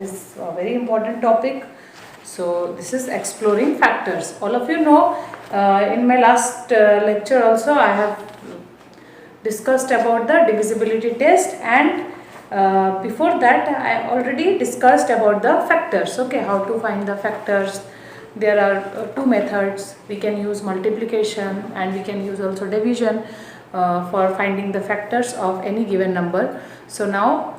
This is a very important topic. So this is exploring factors. All of you know, in my last lecture also I have discussed about the divisibility test, and before that I already discussed about the factors. Okay, how to find the factors. There are two methods. We can use multiplication and we can use also division for finding the factors of any given number. So now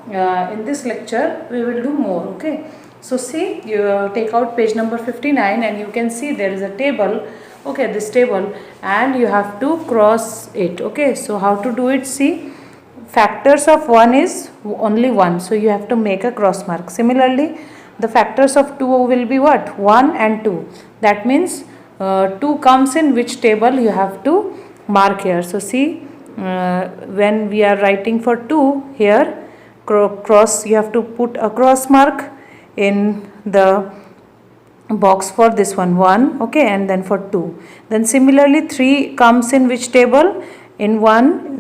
in this lecture we will do more. Okay, so see, you take out page number 59 and you can see there is a table. Okay, this table, and you have to cross it. Okay, so how to do it? See, factors of 1 is only 1, so you have to make a cross mark. Similarly, the factors of 2 will be what? 1 and 2. That means 2 comes in which table, you have to mark here. So see, when we are writing for 2 here, cross, you have to put a cross mark in the box for this one 1. Okay, and then for 2. Then similarly 3 comes in which table? In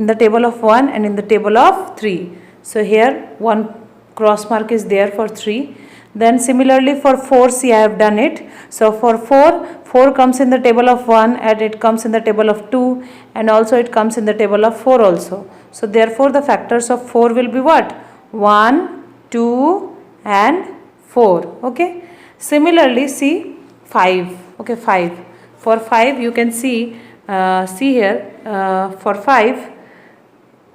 the table of 1 and in the table of 3. So here one cross mark is there for 3. Then similarly for 4, see, I have done it. So for 4 comes in the table of 1 and it comes in the table of 2, and also it comes in the table of 4 also. So therefore the factors of 4 will be what? 1, 2 and 4. Okay. Similarly, see 5. Okay, 5. For 5 you can see here for 5,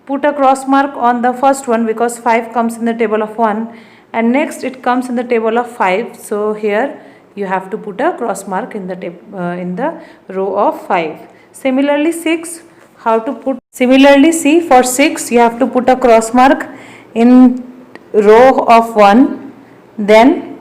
put a cross mark on the first one because 5 comes in the table of 1, and next it comes in the table of 5. So here you have to put a cross mark in the row of 5. Similarly 6, how to put? Similarly, see, for 6 you have to put a cross mark in row of 1, then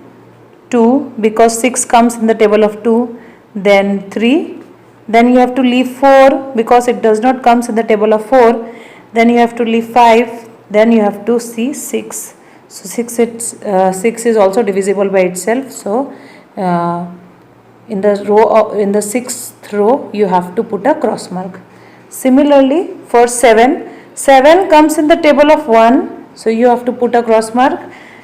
2 because 6 comes in the table of 2, then 3, then you have to leave 4 because it does not comes in the table of 4, then you have to leave 5, then you have to see 6. So 6 is also divisible by itself. So in the sixth row you have to put a cross mark. Similarly for 7 comes in the table of 1, so you have to put a cross mark,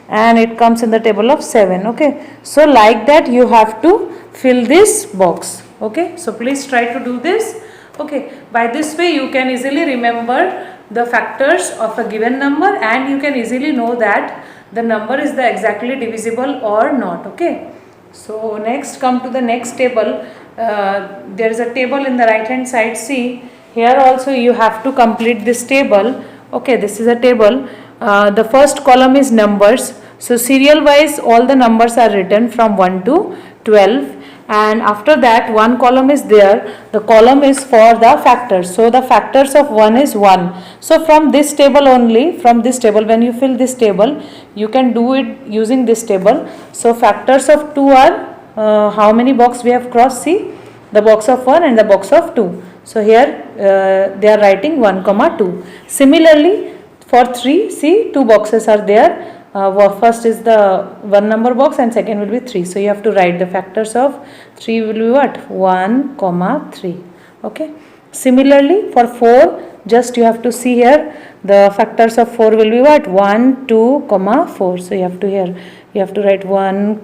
and it comes in the table of 7. Okay, so like that you have to fill this box. Okay, so please try to do this. Okay, by this way you can easily remember the factors of a given number, and you can easily know that the number is the exactly divisible or not. Okay, so next come to the next table. There is a table in the right hand side. See, here also you have to complete this table. Okay, this is a table. The first column is numbers. So serial wise all the numbers are written from 1 to 12, and after that one column is there. The column is for the factors. So the factors of 1 is 1. So from this table only, from this table, when you fill this table, you can do it using this table. So factors of 2 are how many box we have crossed? See, the box of 1 and the box of 2. So here they are writing 1, 2. Similarly for 3, see, 2 boxes are there. First is the 1 number box and second will be 3. So you have to write the factors of 3 will be what? 1, 3. Okay. Similarly for 4, just you have to see here the factors of 4 will be what? 1, 2, 4. So you have to write 1,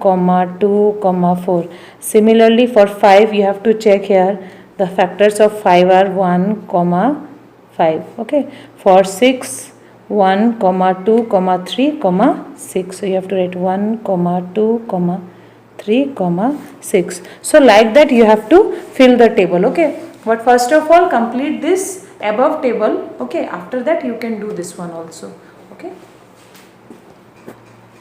2, 4. Similarly for 5 you have to check here the factors of 5 are 1, 5. Okay. For 6, 1, 2, 3, 6. So you have to write 1, 2, 3, 6. So like that you have to fill the table. Okay, but first of all complete this above table. Okay, after that you can do this one also. Okay,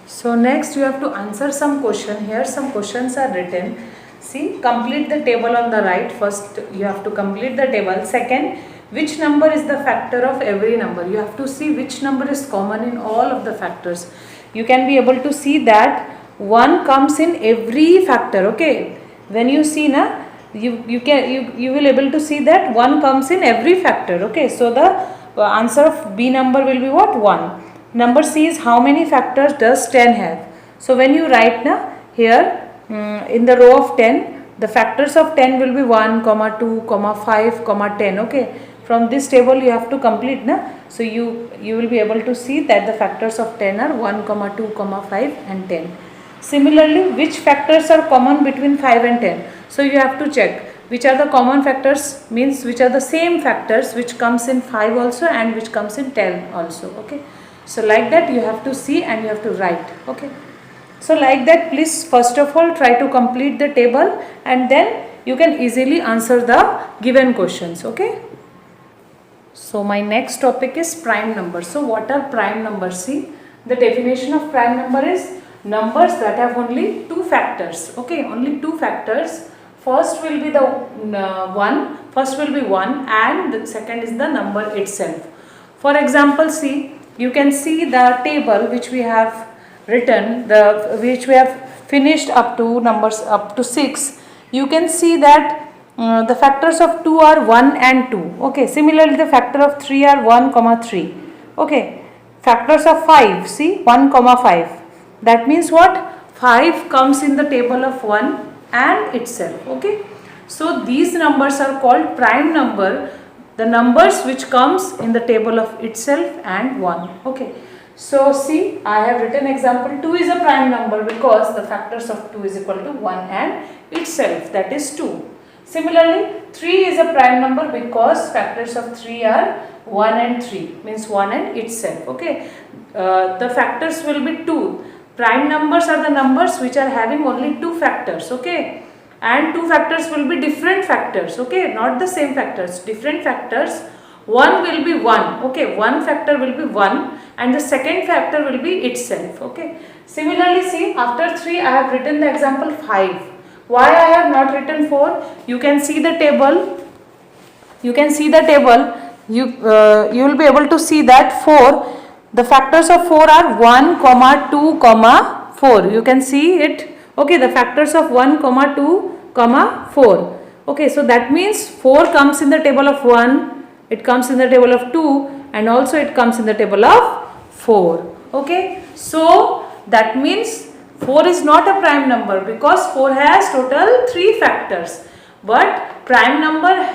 so next you have to answer some question. Here some questions are written. See, complete the table on the right. First you have to complete the table. Second, which number is the factor of every number? You have to see which number is common in all of the factors. You can be able to see that 1 comes in every factor. Okay, when you see na, you will able to see that 1 comes in every factor. Okay, so the answer of B number will be what? 1. Number C is how many factors does 10 have? So when you write na here in the row of 10, the factors of 10 will be 1, 2, 5, 10. Okay, from this table you have to complete na. So you will be able to see that the factors of 10 are 1, 2, 5 and 10. Similarly, which factors are common between 5 and 10? So you have to check which are the common factors, means which are the same factors which comes in 5 also and which comes in 10 also. Okay. So like that you have to see and you have to write. Okay. So like that, please first of all try to complete the table and then you can easily answer the given questions. Okay. So my next topic is prime numbers. So what are prime numbers? See, the definition of prime number is numbers that have only two factors. Okay, only two factors. First will be the one. First will be 1 and the second is the number itself. For example, see, you can see the table which we have written, which we have finished up to numbers up to 6. You can see that the factors of 2 are 1 and 2. Okay, similarly the factor of 3 are 1 comma 3. Okay, factors of 5, see, 1 comma 5. That means what? 5 comes in the table of 1 and itself. Okay, so these numbers are called prime number, the numbers which comes in the table of itself and 1. Okay, so see, I have written example 2 is a prime number because the factors of 2 is equal to 1 and itself, that is 2. Similarly, 3 is a prime number because factors of 3 are 1 and 3, means 1 and itself. Okay, the factors will be 2. Prime numbers are the numbers which are having only two factors. Okay, and two factors will be different factors. Okay, not the same factors, different factors. One will be 1. Okay, one factor will be 1 and the second factor will be itself. Okay, similarly, see, after 3 I have written the example 5. Why I have not written 4? You can see the table. You can see the table. You will be able to see that 4. The factors of 4 are 1, comma 2, comma 4. You can see it. Okay, the factors of 1, comma 2, comma 4. Okay, so that means 4 comes in the table of 1. It comes in the table of 2 and also it comes in the table of 4. Okay, so that means 4 is not a prime number because 4 has total 3 factors. But prime numbers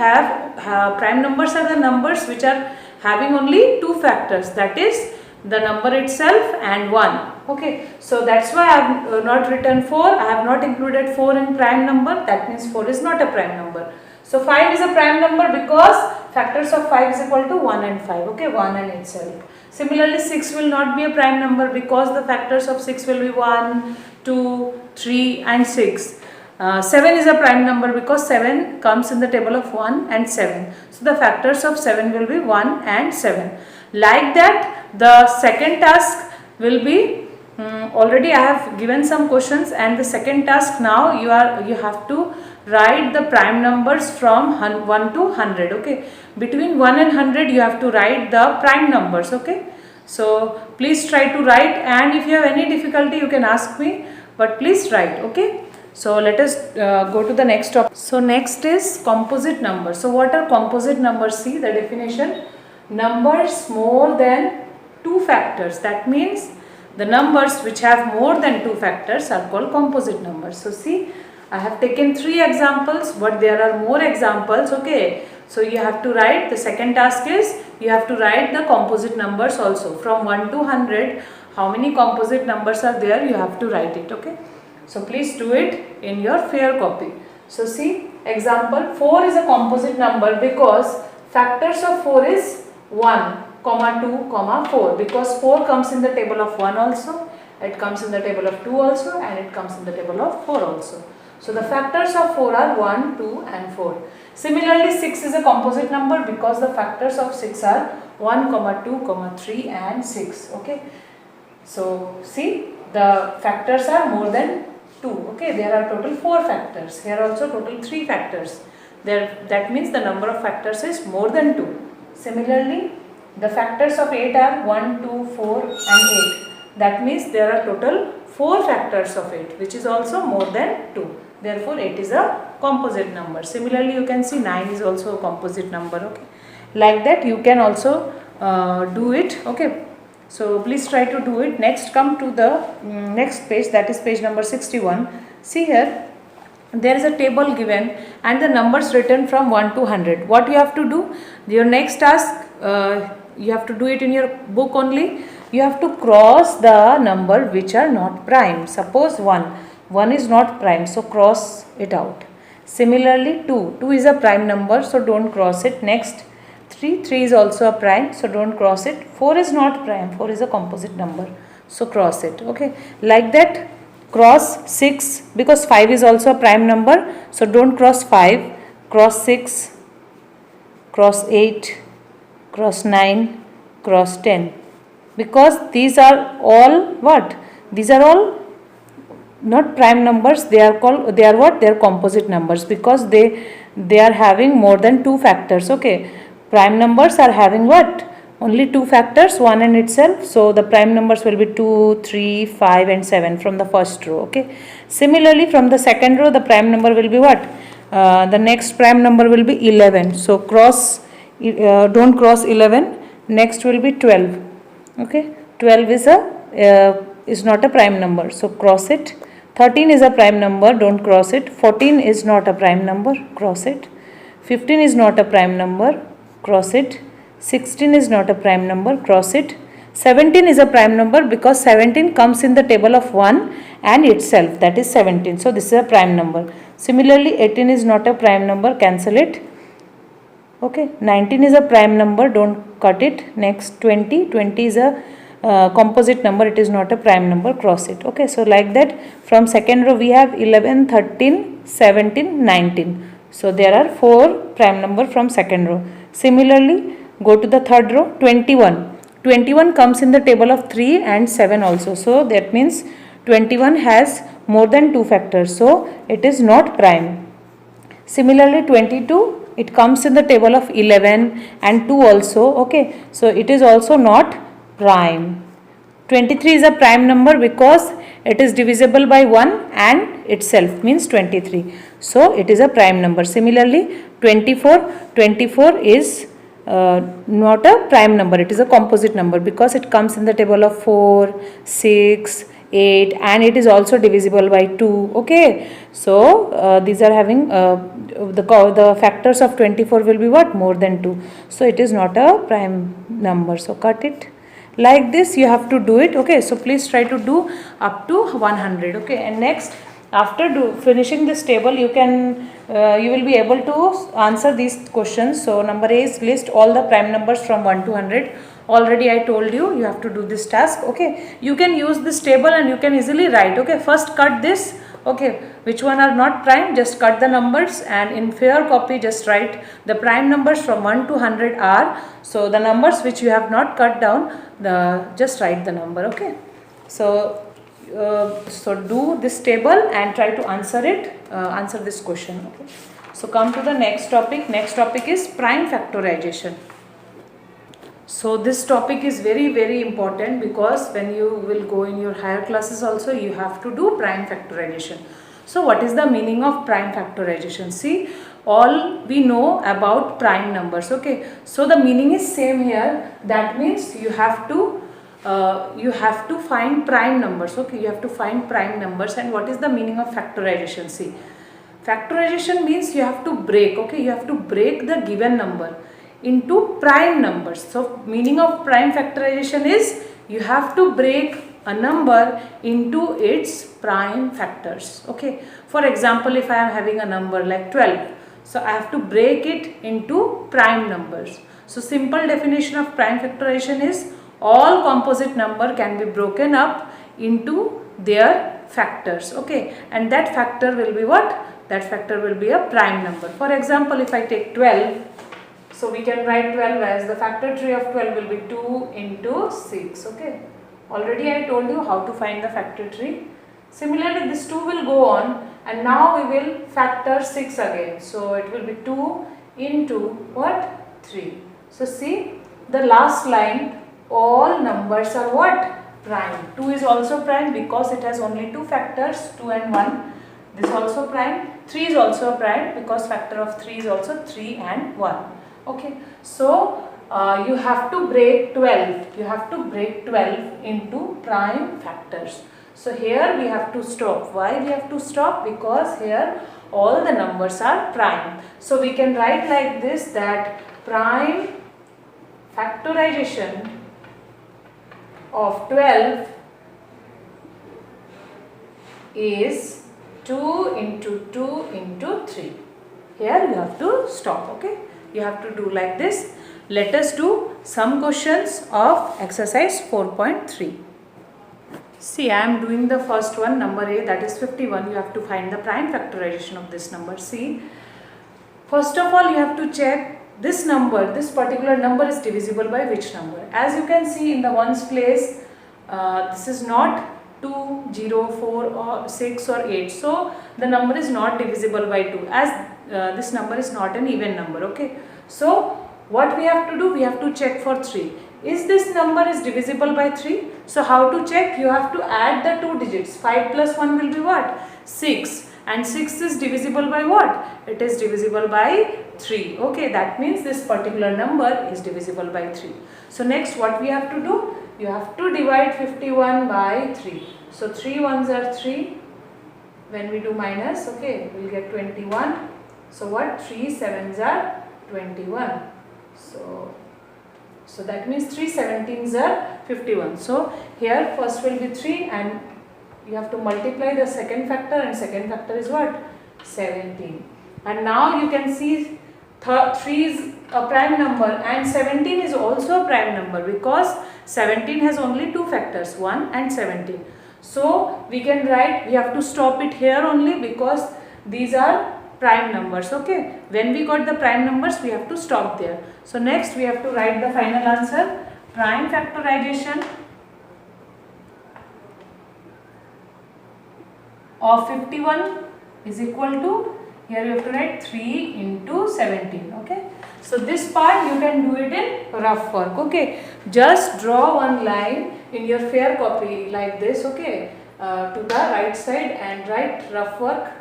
are the numbers which are having only 2 factors, that is the number itself and 1. Okay, so that's why I have not written 4. I have not included 4 in prime number. That means 4 is not a prime number. So 5 is a prime number because factors of 5 is equal to 1 and 5. Okay, 1 and itself. Similarly, 6 will not be a prime number because the factors of 6 will be 1, 2, 3 and 6. 7 is a prime number because 7 comes in the table of 1 and 7. So the factors of 7 will be 1 and 7. Like that, the second task will be, already I have given some questions, and the second task now you have to write the prime numbers from 1 to 100. Okay, between 1 and 100 you have to write the prime numbers. Okay, so please try to write, and if you have any difficulty you can ask me, but please write. Okay, so let us go to the next topic. So next is composite numbers. So what are composite numbers? See the definition: numbers more than 2 factors. That means the numbers which have more than 2 factors are called composite numbers. So see, I have taken 3 examples, but there are more examples. Okay, so you have to write, the second task is you have to write the composite numbers also. From 1 to 100, how many composite numbers are there, you have to write it. Okay, so please do it in your fair copy. So see, example 4 is a composite number because factors of 4 is 1, comma 2, comma 4, because 4 comes in the table of 1 also, it comes in the table of 2 also, and it comes in the table of 4 also. So the factors of 4 are 1, 2 and 4. Similarly, 6 is a composite number because the factors of 6 are 1, comma 2, comma 3 and 6. Okay, so see, the factors are more than 2. Okay, there are total 4 factors. Here also total 3 factors. That means the number of factors is more than 2. Similarly, the factors of 8 are 1, 2, 4 and 8. That means there are total 4 factors of 8, which is also more than 2. Therefore, 8 is a composite number. Similarly, you can see 9 is also a composite number. Okay, like that you can also do it. Okay, so please try to do it. Next, come to the next page, that is page number 61. See here, there is a table given and the numbers written from 1 to 100. What you have to do? Your next task, you have to do it in your book only. you have to cross the number which are not prime. Suppose 1 is not prime, so cross it out. Similarly 2 is a prime number, so don't cross it. Next 3 is also a prime, so don't cross it. 4 is not prime, 4 is a composite number, so cross it. Okay, like that. Cross 6 because 5 is also a prime number, so don't cross 5. Cross 6, cross 8, cross 9, cross 10, because these are all what? These are all not prime numbers, they are called, they are what? They are composite numbers, because they are having more than two factors. Okay, prime numbers are having what? Only two factors, 1 and itself. So the prime numbers will be 2, 3, 5 and 7 from the first row. Okay, similarly from the second row the prime number will be what? The next prime number will be 11, so don't cross 11. Next will be 12. Okay, 12 is not a prime number, so cross it. 13 is a prime number, don't cross it. 14 is not a prime number, cross it. 15 is not a prime number, cross it. 16 is not a prime number, cross it. 17 is a prime number because 17 comes in the table of 1 and itself, that is 17, so this is a prime number. Similarly 18 is not a prime number, cancel it. Okay, 19 is a prime number, don't cut it. Next 20 is a composite number, it is not a prime number, cross it. Okay, so like that from second row we have 11, 13, 17, 19. So there are 4 prime number from second row. Similarly go to the third row. 21 comes in the table of 3 and 7 also, so that means 21 has more than 2 factors, so it is not prime. Similarly 22, it comes in the table of 11 and 2 also. Okay, so it is also not prime. 23 is a prime number because it is divisible by 1 and itself, means 23, so it is a prime number. Similarly 24 is not a prime number, it is a composite number because it comes in the table of 4, 6, 8 and it is also divisible by 2. Okay, so these are having the factors of 24 will be what? More than 2, so it is not a prime number, so cut it. Like this you have to do it. Okay, so please try to do up to 100. Okay, and next after finishing this table you will be able to answer these questions. So number A is list all the prime numbers from 1 to 100. Already I told you have to do this task. Okay, you can use this table and you can easily write. Okay, first cut this. Okay, which one are not prime, just cut the numbers, and in fair copy just write the prime numbers from 1 to 100 are, so the numbers which you have not cut down, just write the number. Okay, so do this table and try to answer this question. Okay, so come to the next topic. Next topic is prime factorization. So this topic is very, very important because when you will go in your higher classes also you have to do prime factorization. So what is the meaning of prime factorization? See, all we know about prime numbers. Okay, so the meaning is same here. That means you have to find prime numbers. Okay, you have to find prime numbers. And what is the meaning of factorization? See, factorization means you have to break. Okay, you have to break the given number into prime numbers. So meaning of prime factorization is you have to break a number into its prime factors. Okay, for example, if I am having a number like 12, so I have to break it into prime numbers. So simple definition of prime factorization is all composite number can be broken up into their factors. Okay, and that factor will be what? That factor will be a prime number. For example, if I take 12, so we can write 12 as the factor tree of 12 will be 2 into 6. Okay, already I told you how to find the factor tree. Similarly this 2 will go on, and now we will factor 6 again. So it will be 2 into what? 3. So see, the last line, all numbers are what? Prime. 2 is also prime because it has only 2 factors, 2 and 1. This also prime. 3 is also prime because factor of 3 is also 3 and 1. Okay, so you have to break 12. You have to break 12 into prime factors. So here we have to stop. Why we have to stop? Because here all the numbers are prime. So we can write like this, that prime factorization of 12 is 2 into 2 into 3. Here you have to stop, okay? You have to do like this. Let us do some questions of exercise 4.3. See, I am doing the first one, number A, that is 51. You have to find the prime factorization of this number. See, first of all, you have to check this number, this particular number is divisible by which number. As you can see in the ones place, this is not 2, 0, 4 or 6 or 8. So, the number is not divisible by 2 as this number is not an even number, okay. So, what we have to do, we have to check for 3. Is this number is divisible by 3? So, how to check? You have to add the two digits. 5 plus 1 will be what? 6. And 6 is divisible by what? It is divisible by 3. Okay, that means this particular number is divisible by 3. So, next what we have to do? You have to divide 51 by 3. So, 3 ones are 3. When we do minus, okay, we will get 21. So, what? 3 sevens are 21. So that means 3 17s are 51. So, here first will be 3 and you have to multiply the second factor, and second factor is what? 17. And now you can see 3 is a prime number and 17 is also a prime number because 17 has only two factors, 1 and 17. So, we can write, we have to stop it here only because these are prime numbers, okay. When we got the prime numbers, we have to stop there. So, next we have to write the final answer. Prime factorization of 51 is equal to, here you have to write 3 into 17, okay. So, this part you can do it in rough work, okay. Just draw one line in your fair copy like this, okay, to the right side and write rough work.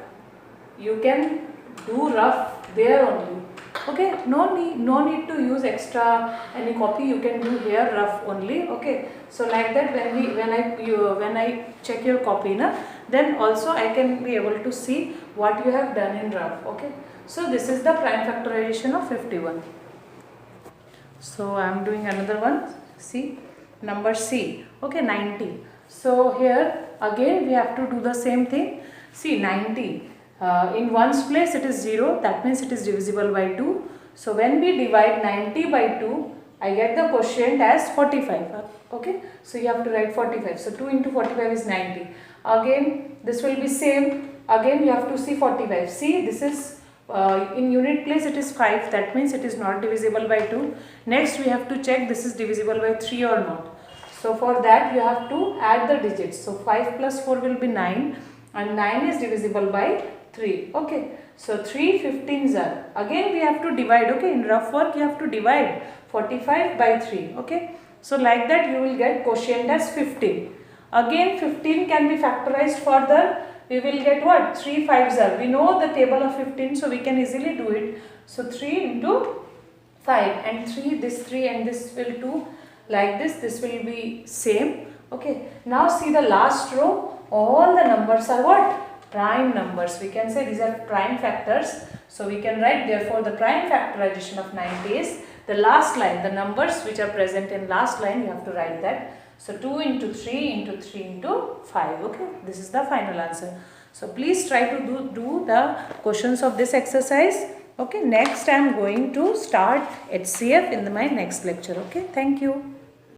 You can do rough there only, okay. No need to use extra any copy. You can do here rough only, okay. So, like that when I check your copy, then also I can be able to see what you have done in rough, okay. So, this is the prime factorization of 51. So, I am doing another one. See, number C, okay, 90. So, here again we have to do the same thing. See, 90. In ones place it is 0, that means it is divisible by 2. So, when we divide 90 by 2, I get the quotient as 45, okay. So, you have to write 45. So, 2 into 45 is 90. Again, this will be same. Again, you have to see 45. See, this is in unit place it is 5, that means it is not divisible by 2. Next, we have to check this is divisible by 3 or not. So, for that you have to add the digits. So, 5 plus 4 will be 9 and 9 is divisible by 3, okay. So, 3 15s are, again we have to divide, okay. In rough work you have to divide 45 by 3, okay. So, like that you will get quotient as 15. Again 15 can be factorized further. We will get what? 3 5s are. We know the table of 15, so we can easily do it. So, 3 into 5 and 3, this 3 and this will 2, like this will be same, okay. Now, see the last row, all the numbers are what? Prime numbers. We can say these are prime factors. So, we can write therefore the prime factorization of 90 is the last line, the numbers which are present in last line, you have to write that. So, 2 into 3 into 3 into 5, okay. This is the final answer. So, please try to do the questions of this exercise, okay. Next, I am going to start HCF in my next lecture, okay. Thank you.